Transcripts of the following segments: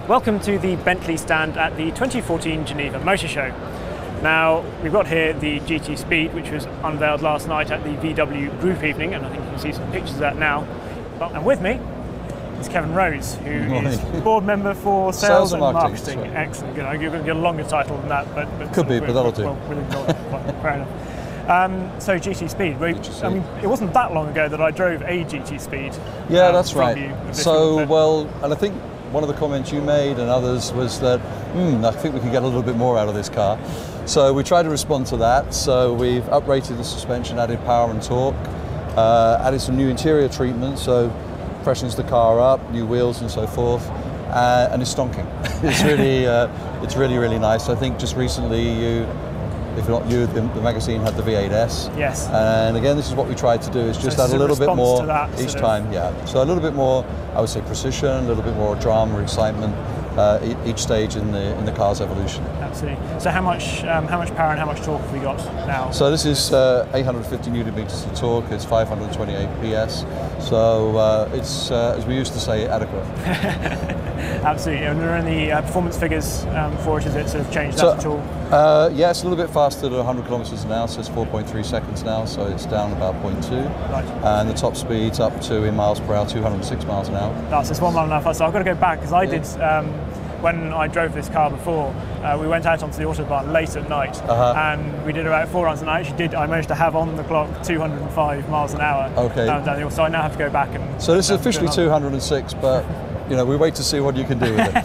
Welcome to the Bentley stand at the 2014 Geneva Motorshow. Now, we've got here the GT Speed, which was unveiled last night at the VW Group Evening, and I think you can see some pictures of that now. And with me is Kevin Rose, who is board member for Sales and Marketing. Right. Excellent. Good. I'm going to get a longer title than that, but could be, but that'll do. Well, we'll ignore that. Fair enough. So GT Speed. I mean, it wasn't that long ago that I drove a GT Speed. Yeah, that's right. So, well, and I think one of the comments you made and others was that, I think we can get a little bit more out of this car. So we tried to respond to that. So we've uprated the suspension, added power and torque, added some new interior treatments, so freshens the car up, new wheels and so forth, and it's stonking. It's really nice. I think just recently if not you, the magazine had the V8S. Yes. And again, this is what we tried to do, is just add a little bit more each time. Yeah. So a little bit more, I would say, precision, a little bit more drama, excitement, each stage in the car's evolution. Absolutely. So how much power and how much torque have we got now? So this is 850 newton meters of torque. It's 528 PS. So it's, as we used to say, adequate. Absolutely. And are there any performance figures for it? Has it sort of changed that at all? Yeah, it's a little bit faster at 100 kilometers an hour, so it's 4.3 seconds now, so it's down about 0.2. Right. And the top speed's up to, in miles per hour, 206 miles an hour. That's it's 1 mile and a half faster. I've got to go back, because I did, when I drove this car before, we went out onto the Autobahn late at night, and we did about 4 runs, and I managed to have on the clock 205 miles an hour. Okay. Down the hill, so I now have to go back and... So this is officially 206, but you know, we wait to see what you can do with it.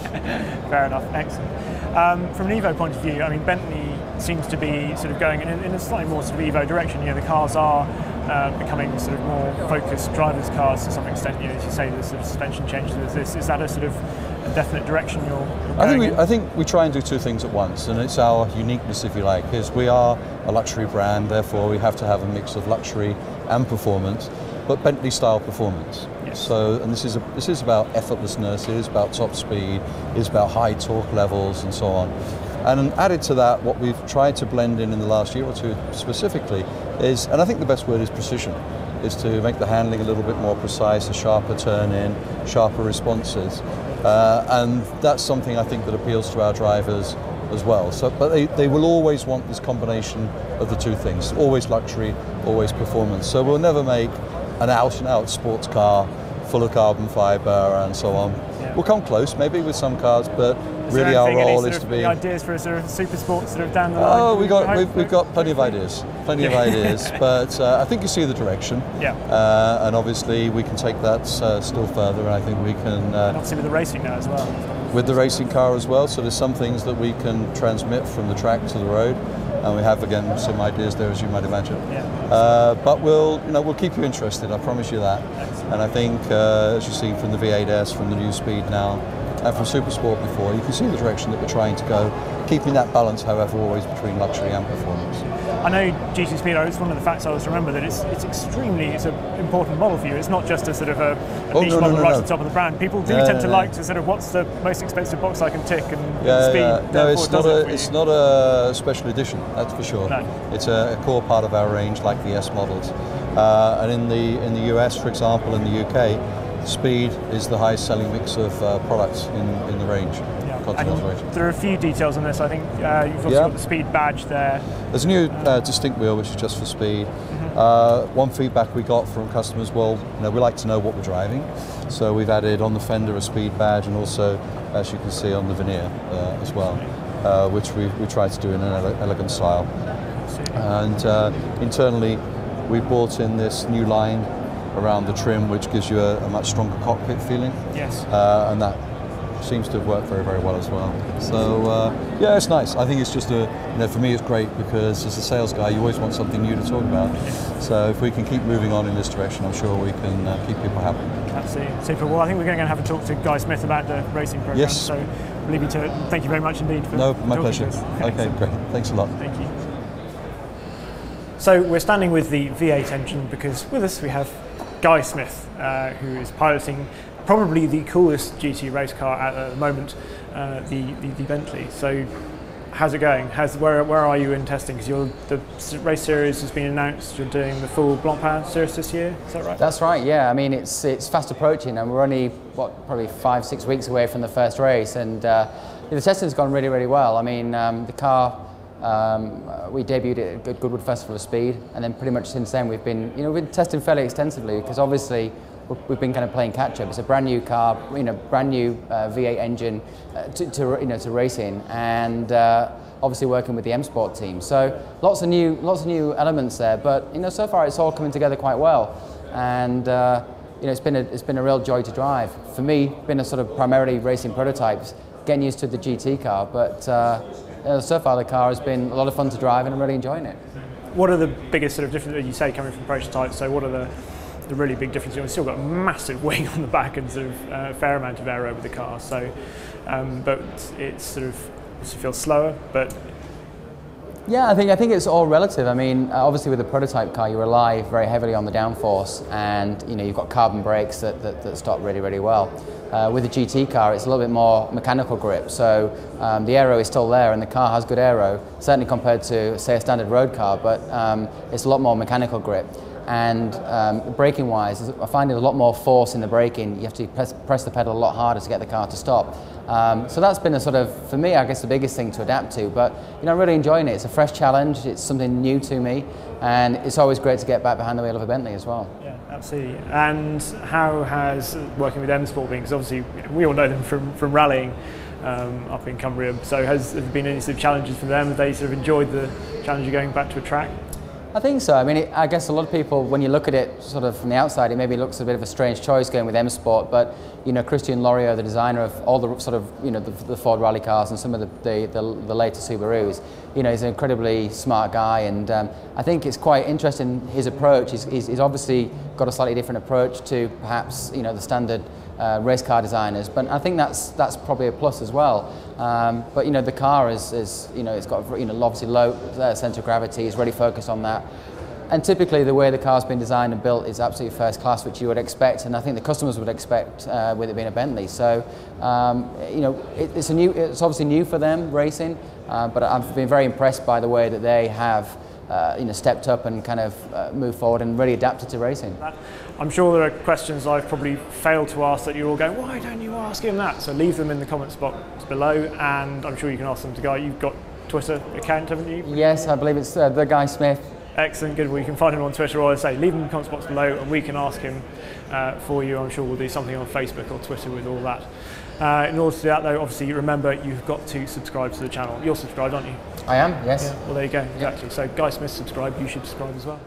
Fair enough, excellent. From an Evo point of view, I mean, Bentley seems to be sort of going in a slightly more sort of Evo direction. You know, the cars are becoming sort of more focused drivers' cars to some extent. You know, as you say, the sort of suspension changes. Is that a sort of a definite direction you're going in? I think we try and do two things at once, and it's our uniqueness, if you like, is we are a luxury brand, therefore we have to have a mix of luxury and performance, but Bentley style performance. Yes. So, and this is about effortlessness, it is about top speed, it is about high torque levels and so on. And added to that, what we've tried to blend in the last year or two specifically is, and I think the best word is precision, is to make the handling a little bit more precise, a sharper turn in, sharper responses. And that's something I think that appeals to our drivers as well. So, but they will always want this combination of the two things, always luxury, always performance. So we'll never make an out-and-out sports car full of carbon fibre and so on. Yeah. We'll come close, maybe with some cars, but really our role is to be... ideas for a sort of super sport sort of down the line? Oh, we've got plenty of ideas, but I think you see the direction. Yeah. And obviously we can take that still further, and I think we can... and obviously with the racing now as well. With the racing car as well, so there's some things that we can transmit from the track to the road. And we have, again, some ideas there, as you might imagine. Yeah. But we'll keep you interested, I promise you that. Excellent. And I think, as you've seen from the V8S, from the new Speed now, and from Super Sport before, you can see the direction that we're trying to go, keeping that balance, however, always between luxury and performance. I know GT Speed, it's one of the facts I always remember, that it's an important model for you. It's not just a sort of a niche model right at the top of the brand. People do tend to like to sort of, what's the most expensive box I can tick, and Speed. Yeah. No, it's not a special edition, that's for sure. No. It's a core part of our range, like the S models. And in the US, for example, in the UK, Speed is the highest selling mix of products in the range. There are a few details on this. I think you've also got the Speed badge there. There's a new distinct wheel, which is just for speed. One feedback we got from customers, well, we like to know what we're driving, so we've added on the fender a Speed badge, and also, as you can see, on the veneer as well, which we try to do in an elegant style. And internally, we brought in this new line around the trim, which gives you a much stronger cockpit feeling. Yes. And that seems to have worked very, very well as well. So yeah, it's nice. I think it's just for me it's great, because as a sales guy you always want something new to talk about. So if we can keep moving on in this direction, I'm sure we can keep people happy. Absolutely. Super. Well, I think we're going to have a talk to Guy Smith about the racing program. Yes. So we'll leave you to it. Thank you very much indeed for my pleasure. Okay, great. Thanks a lot. Thank you. So we're standing with the V8 engine because with us we have Guy Smith, who is piloting probably the coolest GT race car at the moment, the Bentley. So How's it going? Where are you in testing? Because the race series has been announced. You're doing the full Blancpain series this year. Is that right? That's right. Yeah. I mean, it's fast approaching, and we're only probably 5-6 weeks away from the first race, and the testing's gone really, really well. I mean, the car. We debuted it at Goodwood Festival of Speed, and then pretty much since then we've been testing fairly extensively, because obviously we've been kind of playing catch up. It's a brand new car, brand new V8 engine to racing, and obviously working with the M Sport team. So lots of new elements there. But so far it's all coming together quite well, and it's been a real joy to drive. For me, been a sort of primarily racing prototypes, getting used to the GT car, but so far the car has been a lot of fun to drive, and I'm really enjoying it. What are the biggest sort of differences, you say, coming from prototypes? So what are the really big differences? You've still got a massive wing on the back and sort of a fair amount of aero with the car. So, but it's sort of feels slower, but. Yeah, I think it's all relative. I mean, obviously with a prototype car, you rely very heavily on the downforce, and you've got carbon brakes that stop really, really well. With a GT car, it's a little bit more mechanical grip, so the aero is still there, and the car has good aero, certainly compared to, say, a standard road car, but it's a lot more mechanical grip. And braking wise, I find there's a lot more force in the braking. You have to press the pedal a lot harder to get the car to stop. So that's been a sort of, for me, I guess the biggest thing to adapt to. But I'm really enjoying it. It's a fresh challenge. It's something new to me, and it's always great to get back behind the wheel of a Bentley as well. Yeah, absolutely. And how has working with M Sport been? Because obviously we all know them from rallying up in Cumbria. So has there been any sort of challenges for them? Have they sort of enjoyed the challenge of going back to a track? I think so. I mean, I guess a lot of people, when you look at it sort of from the outside, it maybe looks a bit of a strange choice going with M Sport, but Christian Loriot, the designer of all the sort of the Ford rally cars and some of the later Subarus, he's an incredibly smart guy, and I think it's quite interesting his approach. He's obviously got a slightly different approach to perhaps the standard race car designers, but I think that's probably a plus as well. But the car is it's got obviously low centre of gravity. It's really focused on that, and typically the way the car's been designed and built is absolutely first class, which you would expect, and I think the customers would expect with it being a Bentley. So it's obviously new for them racing, but I've been very impressed by the way that they have stepped up and kind of moved forward and really adapted to racing. I'm sure there are questions I've probably failed to ask that you're all going, why don't you ask him that? So leave them in the comments box below, and I'm sure you can ask them to Guy. You've got Twitter account, haven't you? Yes, I believe it's the Guy Smith. Excellent, good. Well, you can find him on Twitter, or as I say, leave him in the comments box below, and we can ask him for you. I'm sure we'll do something on Facebook or Twitter with all that. In order to do that, though, obviously remember you've got to subscribe to the channel. You're subscribed, aren't you? I am, yes. Yeah, well, there you go, exactly. So Guy Smith subscribed, you should subscribe as well.